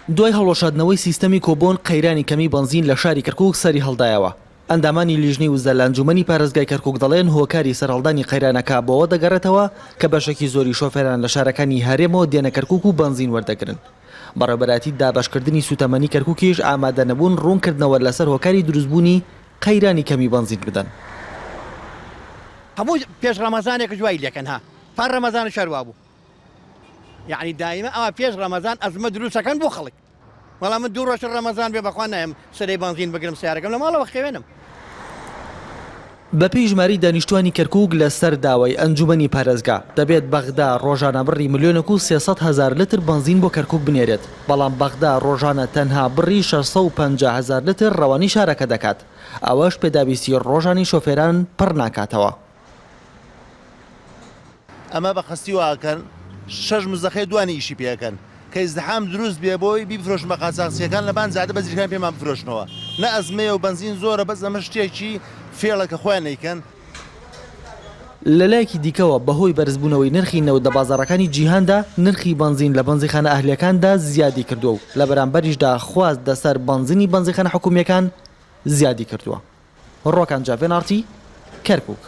دوای هەڵۆشاندنەوەی سیستەمی کۆبۆن قەیرانی کەمی بنزین لە شاری کەرکووک سەری هەڵدایەوە. ئەندامانی لیژنەی وزە لە ئەنجومەنی پارێزگای کەرکووک دەڵێن هۆکاری سەرهەڵدانی قەیرانەکە بۆەوە دەگەڕێتەوە کە بەشێکی زۆری شۆفێران لە شارەکانی هەرێمەوە دێنە کەرکووک و بنزین وەردەگرن. بەڕێوەبەراتی دابەشکردنی سوتەمەنی کەرکووکیش ئامادە نەبوون ڕوونکردنەوە لەسەر هۆکاری دروستبوونی قەیرانی کەمی بنزین بدەن. هەموو پێش ڕەمەزانێک جوای لەکەن ها پار ڕەمەزان شەروا بوو. یعنی دائما ئەوە پێش ڕەمەزان ئەزمە دروستەکەن بۆ خەڵک. وەڵام من دوو ڕۆژ ڕەمەزان بێ بەخوا نایم سەرەی بنزین بگرم سیارەکەم لە ماڵەوە خێوێنم. بەپێی ژماری دانیشتوانی کەرکووک لەسەر داوای ئەنجومەنی پارێزگا دەبێت بەغدا ڕۆژانە بڕی 1,300,000 لتر بنزین بۆ کەرکووک بنێرێت، بەڵام بەغدا ڕۆژانە تەنها بڕی 650,000 لتر ڕەوانی شارەکە دەکات. ئەوەش پێداویستی ڕۆژانی شۆفێران پڕ ناکاتەوە. ئەمە بە قەستی واکەن 6 مزەخەی دوانی ئیشی پێەکەن کە ئیزدحام دروست بێ بۆی بیفرۆشن بە قاچاقچیەکان لەبان زیادە بەزیرەکان پێمان بفرۆشنەوە. نە ئەزمەیە و بنزین زۆرە بەس ئەمە شتێکی فێڵەکە خۆیان نیکەن. لە لایەکی دیکەوە بەهۆی بەرزبوونەوەی نرخی نەوت لە بازاڕەکانی جیهاندا نرخی بنزین لە بنزینخانە ئەهلیەکاندا زیادی کردووە و لە بەرامبەریشدا خواست دەسەر بنزینی بنزینخانە حکوومیەکان زیادی کردووە. ڕۆکان جاڤێنارتی کەرکووک.